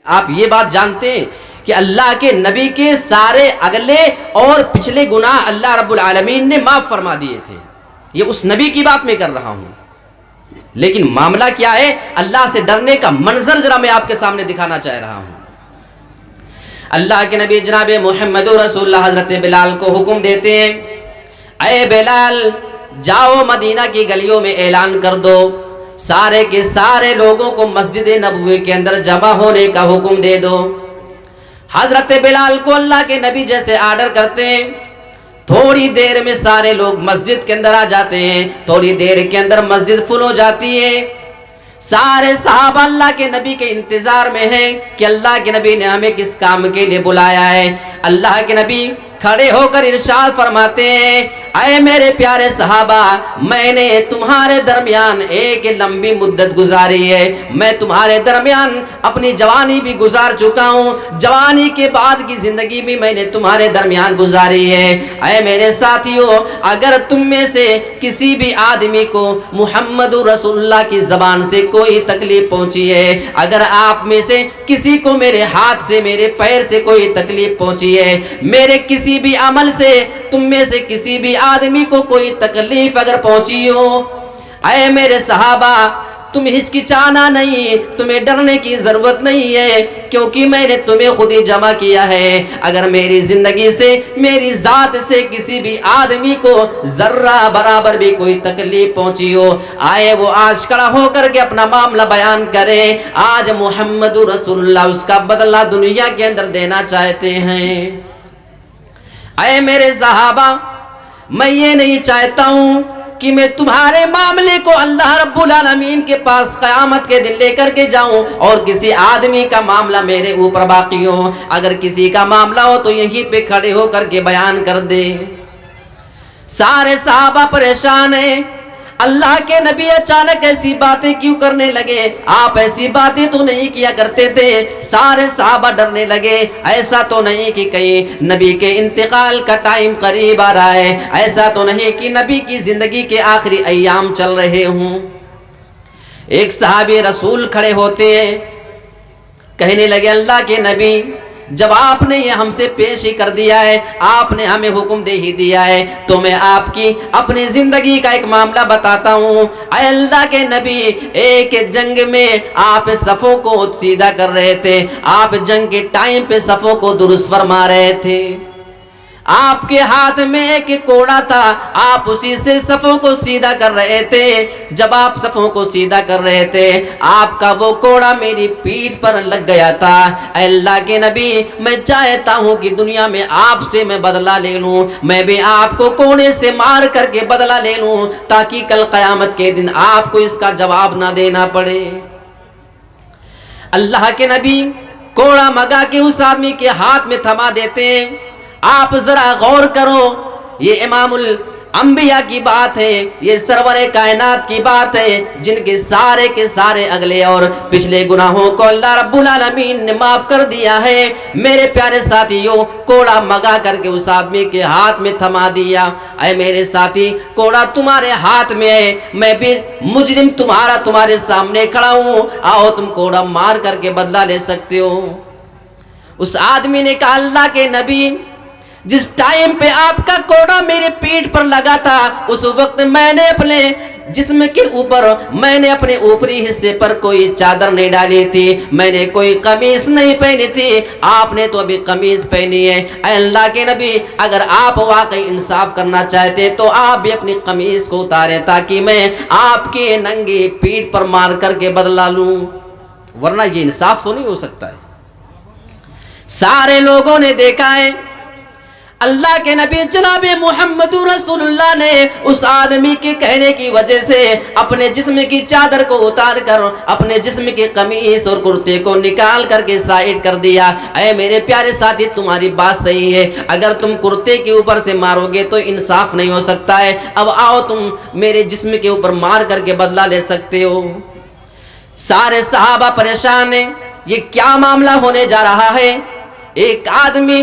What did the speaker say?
آپ یہ بات جانتے ہیں کہ اللہ کے نبی کے سارے اگلے اور پچھلے گناہ اللہ رب العالمین نے معاف فرما دیے تھے. یہ اس نبی کی بات میں کر رہا ہوں. لیکن معاملہ کیا ہے؟ اللہ سے ڈرنے کا منظر ذرا میں آپ کے سامنے دکھانا چاہ رہا ہوں. اللہ کے نبی جناب محمد رسول اللہ حضرت بلال کو حکم دیتے ہیں، اے بلال جاؤ مدینہ کی گلیوں میں اعلان کر دو، سارے کے سارے لوگوں کو مسجد نبوی کے اندر جمع ہونے کا حکم دے دو. حضرت بلال کو اللہ کے نبی جیسے آرڈر کرتے ہیں، تھوڑی دیر میں سارے لوگ مسجد کے اندر آ جاتے ہیں. تھوڑی دیر کے اندر مسجد فل ہو جاتی ہے. سارے صحابہ اللہ کے نبی کے انتظار میں ہیں کہ اللہ کے نبی نے ہمیں کس کام کے لیے بلایا ہے. اللہ کے نبی کھڑے ہو کر ارشاد فرماتے ہیں، اے میرے پیارے صحابہ، میں نے تمہارے درمیان ایک لمبی مدت گزاری ہے. میں تمہارے درمیان اپنی جوانی بھی گزار چکا ہوں، جوانی کے بعد کی زندگی بھی میں نے تمہارے درمیان گزاری ہے. اے میرے ساتھیوں، اگر تم میں سے کسی بھی آدمی کو محمد رسول اللہ کی زبان سے کوئی تکلیف پہنچی ہے، اگر آپ میں سے کسی کو میرے ہاتھ سے میرے پیر سے کوئی تکلیف پہنچی ہے، میرے کسی بھی عمل سے تم میں سے کسی بھی آدمی کو کوئی تکلیف اگر پہنچی ہو، اے میرے صحابہ تم ہچکچانا نہیں، تمہیں ڈرنے کی ضرورت نہیں ہے، کیونکہ میں نے تمہیں خود ہی جمع کیا ہے. اگر میری زندگی سے میری ذات سے کسی بھی آدمی کو ذرہ برابر بھی کوئی تکلیف پہنچی ہو، آئے وہ آج کھڑا ہو کر کے اپنا معاملہ بیان کرے. آج محمد رسول اللہ اس کا بدلہ دنیا کے اندر دینا چاہتے ہیں. اے میرے صحابہ، میں یہ نہیں چاہتا ہوں کہ میں تمہارے معاملے کو اللہ رب العالمین کے پاس قیامت کے دن لے کر کے جاؤں اور کسی آدمی کا معاملہ میرے اوپر باقی ہو. اگر کسی کا معاملہ ہو تو یہیں پہ کھڑے ہو کر کے بیان کر دے. سارے صحابہ پریشان ہیں. اللہ کے نبی اچانک ایسی باتیں کیوں کرنے لگے؟ آپ ایسی باتیں تو نہیں کیا کرتے تھے. سارے صحابہ ڈرنے لگے. ایسا تو نہیں کہ کہیں نبی کے انتقال کا ٹائم قریب آ رہا ہے، ایسا تو نہیں کہ نبی کی زندگی کے آخری ایام چل رہے ہوں. ایک صحابی رسول کھڑے ہوتے ہیں، کہنے لگے اللہ کے نبی جب آپ نے یہ ہم سے پیش ہی کر دیا ہے، آپ نے ہمیں حکم دے ہی دیا ہے، تو میں آپ کی اپنی زندگی کا ایک معاملہ بتاتا ہوں. اے اللہ کے نبی، ایک جنگ میں آپ صفوں کو سیدھا کر رہے تھے، آپ جنگ کے ٹائم پہ صفوں کو درست فرما رہے تھے. آپ کے ہاتھ میں ایک کوڑا تھا، آپ اسی سے صفوں کو سیدھا کر رہے تھے. جب آپ صفوں کو سیدھا کر رہے تھے، آپ کا وہ کوڑا میری پیٹھ پر لگ گیا تھا. اے اللہ کے نبی، میں چاہتا ہوں کہ دنیا میں آپ سے میں بدلہ لے لوں، میں بھی آپ کو کوڑے سے مار کر کے بدلہ لے لوں، تاکہ کل قیامت کے دن آپ کو اس کا جواب نہ دینا پڑے. اللہ کے نبی کوڑا مگا کے اس آدمی کے ہاتھ میں تھما دیتے ہیں. آپ ذرا غور کرو، یہ امام الانبیاء کی بات ہے، یہ سرور کائنات کی بات ہے، جن کے سارے اگلے اور پچھلے گناہوں کو اللہ رب العالمین نے معاف کر دیا ہے. میرے پیارے ساتھیوں، کوڑا مگا کر کے اس آدمی کے ہاتھ میں تھما دیا. اے میرے ساتھی، کوڑا تمہارے ہاتھ میں ہے، میں بھی مجرم تمہارے سامنے کھڑا ہوں، آؤ تم کوڑا مار کر کے بدلہ لے سکتے ہو. اس آدمی نے کہا اللہ کے نبی، جس ٹائم پہ آپ کا کوڑا میرے پیٹھ پر لگا تھا، اس وقت میں نے اپنے جسم کے اوپر، میں نے اپنے اوپری حصے پر کوئی چادر نہیں ڈالی تھی، میں نے کوئی قمیص نہیں پہنی تھی. آپ نے تو ابھی قمیص پہنی ہے. اے اللہ کے نبی، اگر آپ واقعی انصاف کرنا چاہتے تو آپ بھی اپنی قمیص کو اتاریں، تاکہ میں آپ کے ننگی پیٹھ پر مار کر کے بدلہ لوں، ورنہ یہ انصاف تو نہیں ہو سکتا ہے. سارے لوگوں نے دیکھا ہے، اللہ کے نبی جناب محمد رسول اللہ نے اس آدمی کے کہنے کی وجہ سے اپنے جسم کی چادر کو اتار کر اپنے جسم کی قمیص اور کرتے کو نکال کر کے سائڈ کر دیا. اے میرے پیارے ساتھی، تمہاری بات صحیح ہے، اگر تم کرتے کے اوپر سے مارو گے تو انصاف نہیں ہو سکتا ہے. اب آؤ تم میرے جسم کے اوپر مار کر کے بدلہ لے سکتے ہو. سارے صحابہ پریشان ہیں، یہ کیا معاملہ ہونے جا رہا ہے؟ ایک آدمی